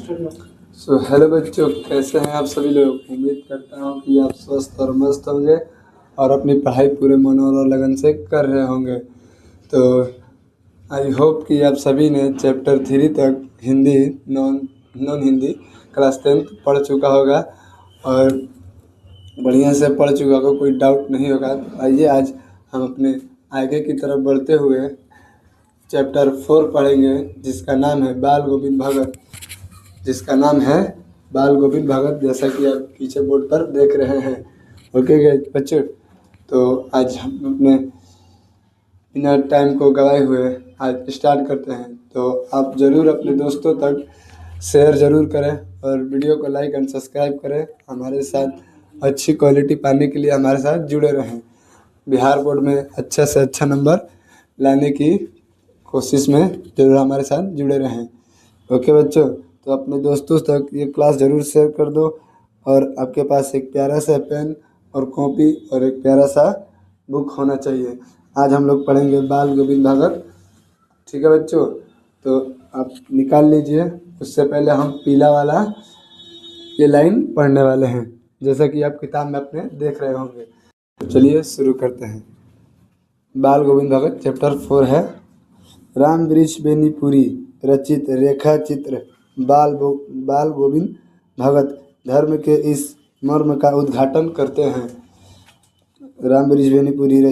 Hello बच्चों, कैसे हैं आप सभी लोग। उम्मीद करता हूँ कि आप स्वस्थ और मस्त होंगे और अपनी पढ़ाई पूरे मन और लगन से कर रहे होंगे। तो आई होप कि आप सभी ने चैप्टर 3 तक Hindi non non Hindi class 10 पढ़ चुका होगा और बढ़िया से पढ़ चुका होगा, कोई डाउट नहीं होगा। तो आइए आज हम अपने आगे की तरफ बढ़ते हुए चैप्टर 4 पढ़ेंगे, जिसका नाम है बाल गोविंद भगत। जैसा कि आप पीछे बोर्ड पर देख रहे हैं। ओके बच्चों, तो आज हम अपने बिना टाइम को गवाए हुए आज स्टार्ट करते हैं। तो आप ज़रूर अपने दोस्तों तक शेयर ज़रूर करें और वीडियो को लाइक एंड सब्सक्राइब करें। हमारे साथ अच्छी क्वालिटी पाने के लिए हमारे साथ जुड़े रहें। बिहार बोर्ड में अच्छा से अच्छा नंबर लाने की कोशिश में ज़रूर हमारे साथ जुड़े रहें। ओके बच्चों, तो अपने दोस्तों तक ये क्लास ज़रूर शेयर कर दो और आपके पास एक प्यारा सा पेन और कॉपी और एक प्यारा सा बुक होना चाहिए। आज हम लोग पढ़ेंगे बाल गोविंद भगत। ठीक है बच्चों, तो आप निकाल लीजिए। उससे पहले हम पीला वाला ये लाइन पढ़ने वाले हैं, जैसा कि आप किताब में अपने देख रहे होंगे। तो चलिए शुरू करते हैं। बाल गोविंद भगत चैप्टर 4 है राम वृक्ष बेनीपुरी। रचित रेखा चित्र बाल गोविंद भगत धर्म के इस मर्म का उद्घाटन करते हैं। राम वृक्ष बेनीपुरी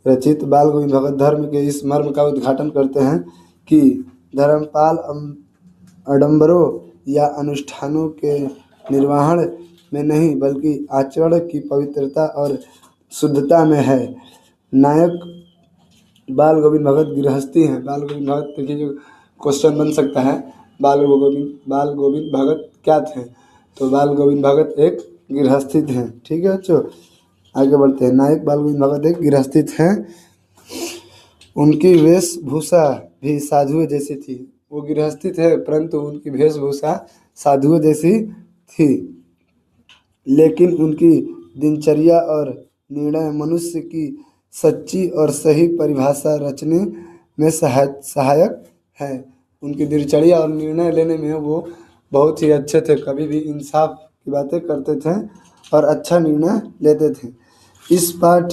रचित बाल गोविंद भगत धर्म के इस मर्म का उद्घाटन करते हैं कि धर्मपाल आडंबरों या अनुष्ठानों के निर्वहन में नहीं, बल्कि आचरण की पवित्रता और शुद्धता में है। नायक बाल गोविंद भगत गृहस्थी हैं। बाल गोविंद भगत देखिए, जो क्वेश्चन बन सकता है, बाल गोविंद भगत क्या थे। तो बाल गोविंद भगत एक गृहस्थी थे। ठीक है बच्चों, आगे बढ़ते हैं। नायक बाल गोविंद भगत एक गृहस्थी थे। उनकी वेशभूषा भी साधुओं जैसी थी। वो गृहस्थी थे, परंतु उनकी वेशभूषा साधुओं जैसी थी। लेकिन उनकी दिनचर्या और निर्णय मनुष्य की सच्ची और सही परिभाषा रचने में सहायक है। उनकी दिनचर्या और निर्णय लेने में वो बहुत ही अच्छे थे। कभी भी इंसाफ की बातें करते थे और अच्छा निर्णय लेते थे। इस पाठ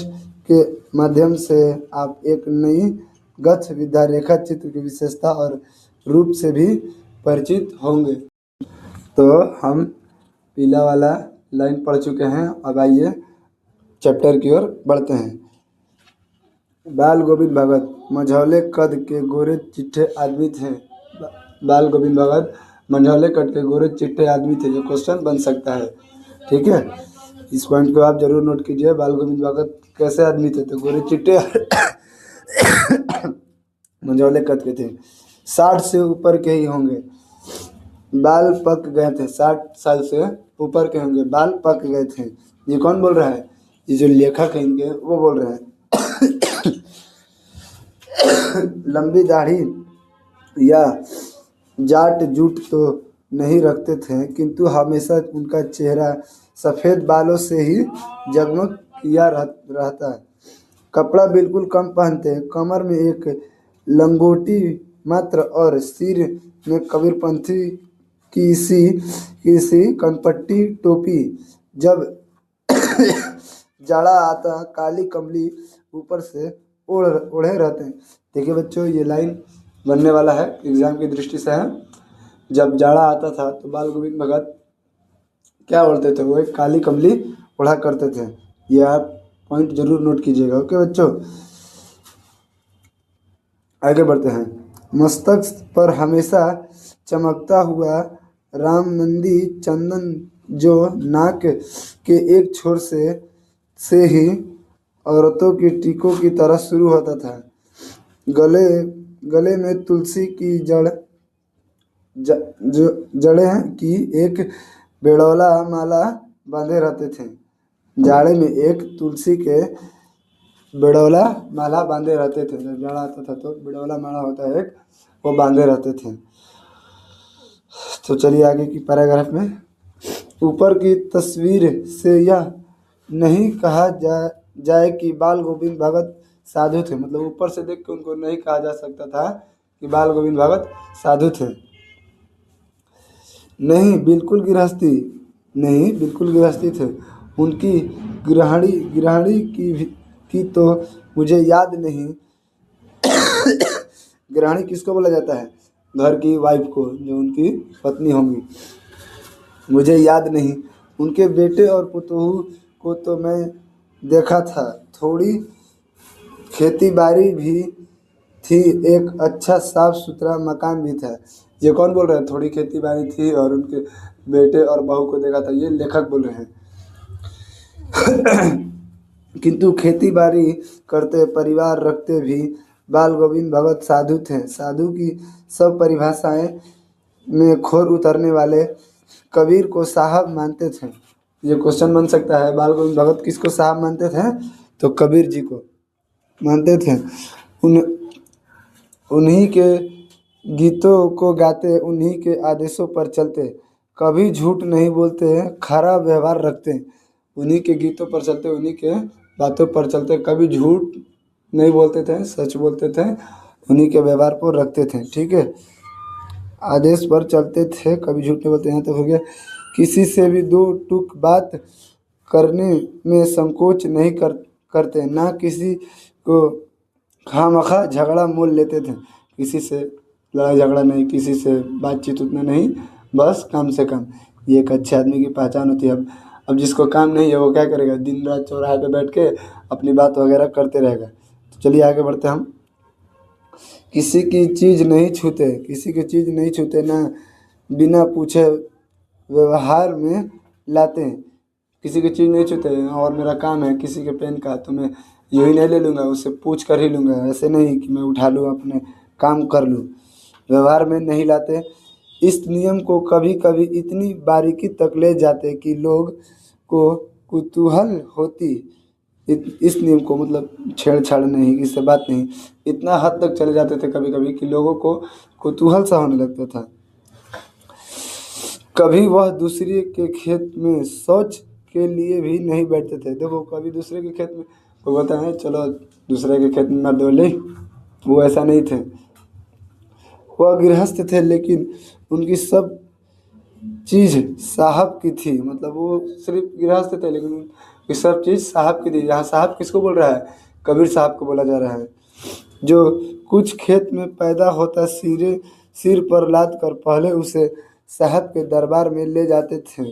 के माध्यम से आप एक नई गद्य विधा रेखा चित्र की विशेषता और रूप से भी परिचित होंगे। तो हम पीला वाला लाइन पढ़ चुके हैं। अब आइए चैप्टर की ओर बढ़ते हैं। बाल गोविंद भगत मझौले कद के गोरे चिट्टे आदमी थे। बाल गोविंद भगत मझौले कद के गोरे चिट्टे आदमी थे। ये क्वेश्चन बन सकता है। ठीक है, इस पॉइंट को आप जरूर नोट कीजिए। बाल गोविंद भगत कैसे आदमी थे, तो गोरे चिट्टे मझौले कद के थे। 60 से ऊपर के ही होंगे। बाल पक गए थे। 60 साल से ऊपर के होंगे, बाल पक गए थे। ये कौन बोल रहा है? ये जो लेखक है इनके, वो बोल रहे हैं। लंबी दाढ़ी या जाट जूट तो नहीं रखते थे, किंतु हमेशा उनका चेहरा सफ़ेद बालों से ही जगमग किया रहता है। कपड़ा बिल्कुल कम पहनते, कमर में एक लंगोटी मात्र और सिर में कबीरपंथी की सी कनपट्टी टोपी। जब जाड़ा आता काली कमली ऊपर से ओढ़े रहते हैं। देखिए बच्चों, ये लाइन बनने वाला है, एग्जाम की दृष्टि से है। जब जाड़ा आता था तो बाल गोविंद भगत क्या ओढ़ते थे? वो एक काली कमली ओढ़ा करते थे। ये आप पॉइंट जरूर नोट कीजिएगा। ओके बच्चों, आगे बढ़ते हैं। मस्तक पर हमेशा चमकता हुआ रामनंदी चंदन, जो नाक के एक छोर से ही औरतों की टीकों की तरह शुरू होता था। गले में तुलसी की जड़ें की एक बेड़ौला माला बांधे रहते थे। जाड़े में एक तुलसी के बेड़ौला माला बांधे रहते थे। जब जाड़ा आता था तो बेड़ौला माला होता है एक, वो बांधे रहते थे। तो चलिए आगे की पैराग्राफ में। ऊपर की तस्वीर से यह नहीं कहा जाए कि बाल गोविंद भगत साधु थे। मतलब ऊपर से देख के उनको नहीं कहा जा सकता था कि बाल गोविंद भगत साधु थे। नहीं बिल्कुल गृहस्थी, नहीं बिल्कुल गृहस्थी थे। उनकी गृहिणी गृहिणी की भी थी तो मुझे याद नहीं। गृहिणी किसको बोला जाता है? घर की वाइफ को, जो उनकी पत्नी होंगी। मुझे याद नहीं। उनके बेटे और पुतोहू को तो मैं देखा था। थोड़ी खेती बाड़ी भी थी, एक अच्छा साफ सुथरा मकान भी था। ये कौन बोल रहे हैं? थोड़ी खेती बाड़ी थी और उनके बेटे और बहू को देखा था, ये लेखक बोल रहे हैं। किंतु खेती बाड़ी करते, परिवार रखते भी बाल गोविंद भगत साधु थे। साधु की सब परिभाषाएं में खोर उतरने वाले कबीर को साहब मानते थे। ये क्वेश्चन बन सकता है, बाल गोविंद भगत किसको साहब मानते थे? तो कबीर जी को मानते थे। उन उन्हीं के गीतों को गाते, उन्हीं के आदेशों पर चलते, कभी झूठ नहीं बोलते, खरा व्यवहार रखते। उन्हीं के गीतों पर चलते, उन्हीं के बातों पर चलते, कभी झूठ नहीं बोलते थे, सच बोलते थे, उन्हीं के व्यवहार को रखते थे। ठीक है, आदेश पर चलते थे, कभी झूठ नहीं बोलते। यहाँ तक हो गया। किसी से भी दो टूक बात करने में संकोच नहीं करते, ना किसी को खामखा झगड़ा मोल लेते थे। किसी से लड़ाई झगड़ा नहीं, किसी से बातचीत उतना नहीं, बस कम से कम। ये एक अच्छे आदमी की पहचान होती है। अब जिसको काम नहीं है वो क्या करेगा? दिन रात चौराहे पे बैठ के अपनी बात वगैरह करते रहेगा। तो चलिए आगे बढ़ते हैं हम। किसी की चीज़ नहीं छूते, किसी की चीज़ नहीं छूते, ना बिना पूछे व्यवहार में लाते हैं। किसी की चीज़ नहीं छूते, और मेरा काम है किसी के पेन का, तो मैं यूँ ही नहीं ले लूँगा, उससे पूछ कर ही लूँगा। ऐसे नहीं कि मैं उठा लूँ अपने काम कर लूँ। व्यवहार में नहीं लाते। इस नियम को कभी कभी इतनी बारीकी तक ले जाते कि लोग को कुतूहल होती। इस नियम को मतलब छेड़छाड़ नहीं, इससे बात नहीं, इतना हद तक चले जाते थे कभी कभी कि लोगों को कुतूहल सा होने लगता था। कभी वह दूसरे के खेत में शौच के लिए भी नहीं बैठते थे। देखो, कभी दूसरे के खेत में वो बोलता है चलो दूसरे के खेत में मत दो ले, वो ऐसा नहीं थे। वह गृहस्थ थे, लेकिन उनकी सब चीज़ साहब की थी। मतलब वो सिर्फ गृहस्थ थे, लेकिन उनकी सब चीज़ साहब की थी। यहाँ साहब किसको बोल रहा है? कबीर साहब को बोला जा रहा है। जो कुछ खेत में पैदा होता, सिर पर लाद कर पहले उसे साहब के दरबार में ले जाते थे,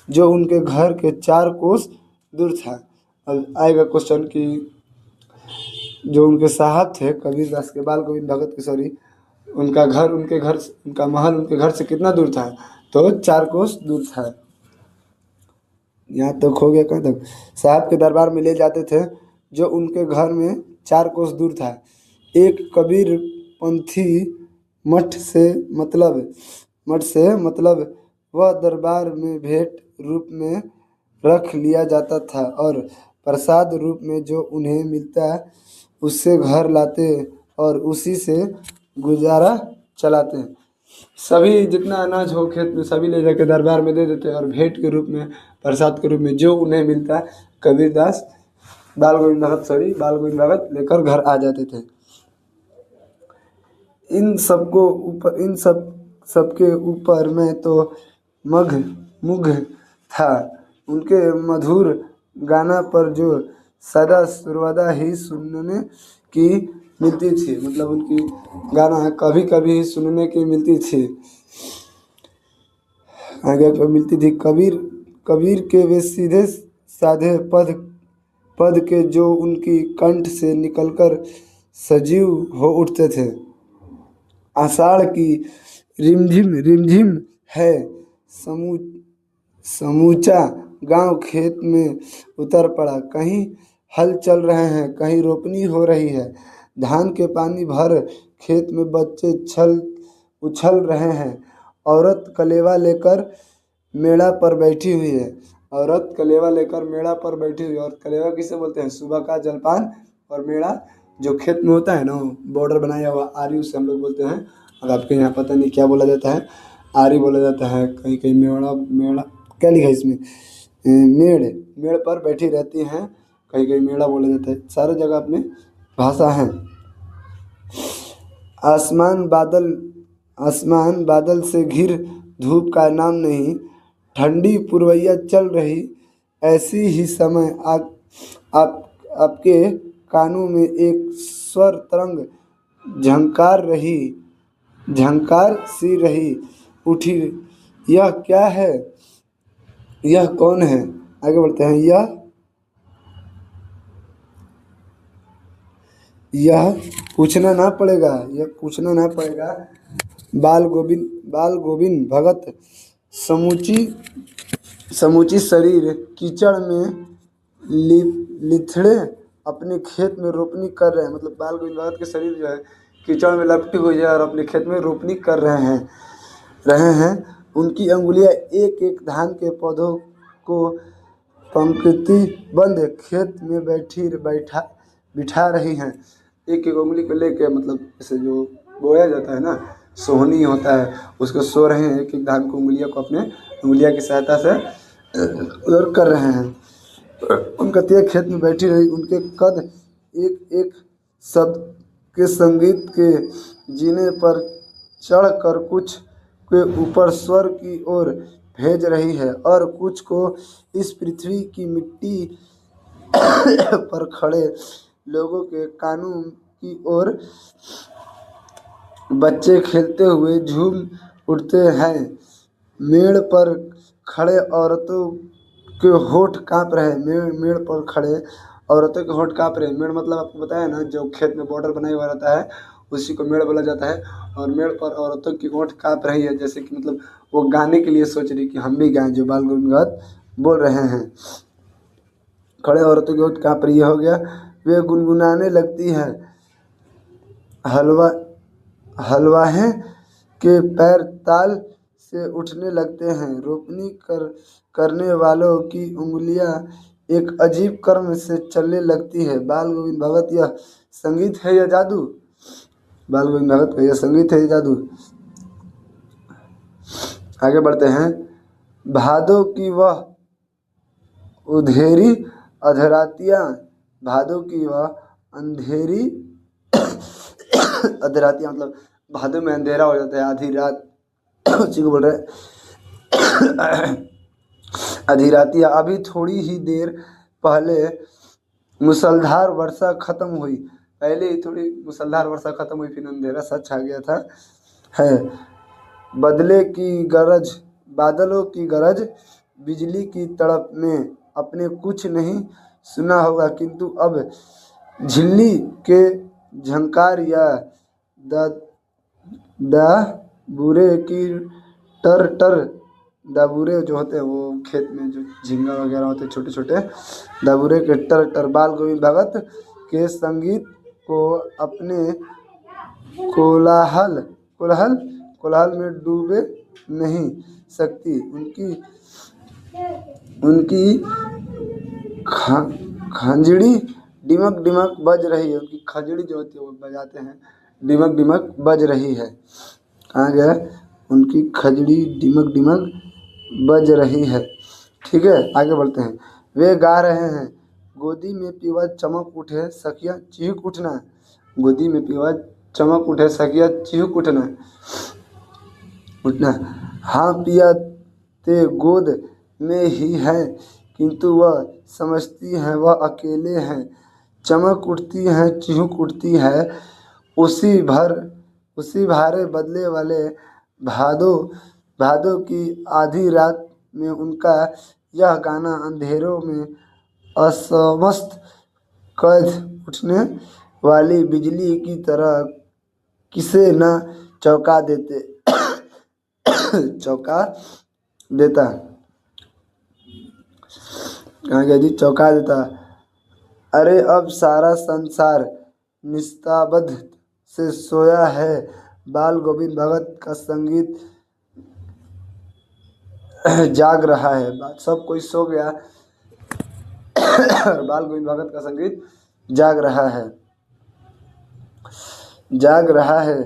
जो उनके घर के 4 कोस दूर था। अब आएगा क्वेश्चन कि जो उनके साहब थे कबीर दास के, बाल गोविंद भगत के, सॉरी, उनका घर उनका महल उनके घर से कितना दूर था? तो 4 कोस दूर था। यहाँ तक हो गया। कहाँ तक? साहब के दरबार में ले जाते थे, जो उनके घर में 4 कोस दूर था। एक कबीर पंथी मठ से मतलब वह दरबार में भेंट रूप में रख लिया जाता था, और प्रसाद रूप में जो उन्हें मिलता उससे घर लाते और उसी से गुजारा चलाते। सभी जितना अनाज हो खेत में सभी ले जाकर दरबार में दे देते, और भेंट के रूप में, प्रसाद के रूप में जो उन्हें मिलता, कबीरदास बाल गोविंद भगत लेकर घर आ जाते थे। इन सबके ऊपर मैं तो मुग्ध था। उनके मधुर गाना पर जो सदा सर्वदा ही सुनने की मिलती थी। मतलब उनकी गाना कभी कभी ही सुनने की मिलती थी, आगे पर मिलती थी। कबीर के वे सीधे साधे पद के जो उनकी कंठ से निकलकर सजीव हो उठते थे। आषाढ़ की रिमझिम रिमझिम है, समूचा गांव खेत में उतर पड़ा। कहीं हल चल रहे हैं, कहीं रोपनी हो रही है। धान के पानी भर खेत में बच्चे उछल रहे हैं। औरत कलेवा लेकर मेड़ा पर बैठी हुई है। औरत कलेवा लेकर मेड़ा पर बैठी हुई है। और कलेवा किसे बोलते हैं? सुबह का जलपान। और मेड़ा जो खेत में होता है ना, बॉर्डर बनाया हुआ, आरी उसे हम लोग बोलते हैं। और आपके यहाँ पता नहीं क्या बोला जाता है, आरी बोला जाता है। कहीं कहीं मेड़ा क्या लिखा है इसमें? मेड़ पर बैठी रहती हैं, कहीं कहीं मेड़ा बोला जाता है। सारे जगह अपने भाषा है। आसमान बादल से घिर धूप का नाम नहीं, ठंडी पुरवैया चल रही, ऐसी ही समय आपके कानों में एक स्वर तरंग झंकार सी रही उठी। यह क्या है? यह कौन है? आगे बढ़ते हैं। यह पूछना ना पड़ेगा। बाल गोविंद भगत समूची शरीर कीचड़ में लिथड़े अपने खेत में रोपनी कर रहे हैं। मतलब बाल गोविंद भगत के शरीर जो है कीचड़ में लपटी हुई है और अपने खेत में रोपनी कर रहे हैं। उनकी अंगुलियां एक एक धान के पौधों को पंक्तिबंद खेत में बिठा रही हैं। एक एक उंगली को लेके, मतलब जैसे जो बोया जाता है ना, सोहनी होता है, उसको सो रहे हैं। एक एक धान को अपने उंगलियां की सहायता से उधर कर रहे हैं। उनका तेज खेत में बैठी रही, उनके कद एक एक शब्द के संगीत के जीने पर चढ़ कर कुछ के ऊपर स्वर की ओर भेज रही है और कुछ को इस पृथ्वी की मिट्टी पर खड़े लोगों के कानों की ओर। बच्चे खेलते हुए झूम उठते हैं। मेड़ पर खड़े औरतों के होठ काँप रहे। मेड़ पर खड़े औरतों के होठ काँप रहे। मेड़ मतलब आपको बताया ना, जो खेत में बॉर्डर बनाया हुआ रहता है उसी को मेड़ बोला जाता है। और मेड़ पर औरतों की होठ काँप रही है, जैसे कि मतलब वो गाने के लिए सोच रही कि हम भी गाएं, जो बाल गोविंद भगत बोल रहे हैं। खड़े औरतों की होठ काँप रही हो गया। वे गुनगुनाने लगती हैं। हलवाहे के पैर ताल से उठने लगते हैं। रोपनी करने वालों की उंगलियां एक अजीब क्रम से चलने लगती है। बाल गोविंद भगत, यह संगीत है या जादू? बाल गोविंद भगत का यह संगीत है या जादू? आगे बढ़ते हैं। भादों की वह उधेरी अधरातियाँ, भादों की वह अंधेरी अधरातियाँ, मतलब भादों में अंधेरा हो जाता है, आधी रात उसी को बोल रहे हैं। अधिरातियाँ, अभी थोड़ी ही देर पहले मूसलाधार वर्षा खत्म हुई। पहले ही थोड़ी मूसलाधार वर्षा खत्म हुई, फिर अंधेरा सच छा गया था। है बादलों की गरज, बिजली की तड़प में आपने कुछ नहीं सुना होगा, किंतु अब झिल्ली के झंकार या दाबूरे की टर दाबूरे जो होते हैं, वो खेत में जो झींगा वगैरह होते हैं छोटे छोटे, दाबूरे के टर बाल गोविंद भगत के संगीत को अपने कोलाहल में डूबे नहीं सकती। उनकी खंजड़ी डिमक डिमक बज रही है। उनकी खंजड़ी जो होती है वो बजाते हैं, डिमक डिमक बज रही है। कहाँ गया? उनकी खंजड़ी डिमक डिमक बज रही है। ठीक है, आगे बढ़ते हैं। वे गा रहे हैं। गोदी में पीवा चमक उठे सखिया चिहुक उठना। गोदी में पीवा चमक उठे सखिया चिहुक उठना। हाँ पिया ते गोद में ही है, किंतु वह समझती है वह अकेले हैं। चमक उठती है, चिहुक उठती है, उसी भारे बदले वाले भादों की आधी रात में उनका यह गाना अंधेरों में असमस्त कैद उठने वाली बिजली की तरह किसे न चौंका देता। कहाँ गया जी? चौंका देता। अरे अब सारा संसार निस्ताबद से सोया है। बाल गोविंद भगत का संगीत जाग रहा है। सब कोई सो गया और बाल गोविंद भगत का संगीत जाग रहा है।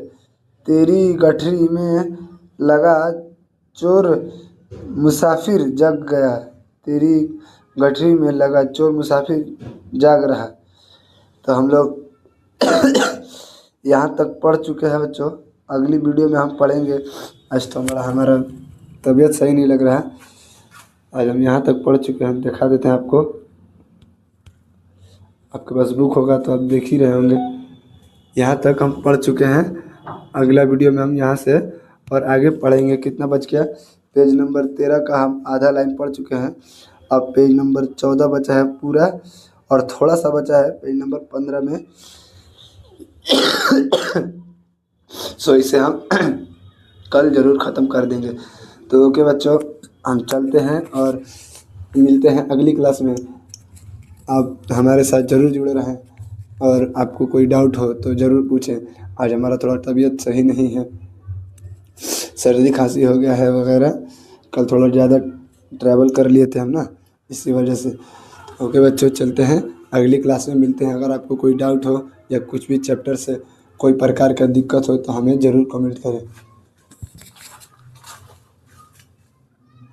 तेरी गठरी में लगा चोर मुसाफिर जग गया। तेरी गठरी में लगा चोर मुसाफिर जाग रहा। तो हम लोग यहाँ तक पढ़ चुके हैं बच्चों। अगली वीडियो में हम पढ़ेंगे अष्टों हमारा तबीयत सही नहीं लग रहा है। आज हम यहाँ तक पढ़ चुके हैं, दिखा देते हैं आपको। आपके पास बुक होगा तो आप देख ही रहे होंगे। यहाँ तक हम पढ़ चुके हैं। अगला वीडियो में हम यहाँ से और आगे पढ़ेंगे। कितना बच गया? पेज नंबर 13 का हम आधा लाइन पढ़ चुके हैं। अब पेज नंबर 14 बचा है पूरा, और थोड़ा सा बचा है पेज नंबर 15 में। सो इसे हम कल ज़रूर ख़त्म कर देंगे। तो ओके बच्चों, हम चलते हैं और मिलते हैं अगली क्लास में। आप हमारे साथ ज़रूर जुड़े रहें, और आपको कोई डाउट हो तो ज़रूर पूछें। आज हमारा थोड़ा तबीयत सही नहीं है, सर्दी खांसी हो गया है वगैरह। कल थोड़ा ज़्यादा ट्रैवल कर लिए थे हम ना, इसी वजह से। ओके बच्चों, चलते हैं, अगली क्लास में मिलते हैं। अगर आपको कोई डाउट हो या कुछ भी चैप्टर से कोई प्रकार का दिक्कत हो तो हमें ज़रूर कमेंट करें।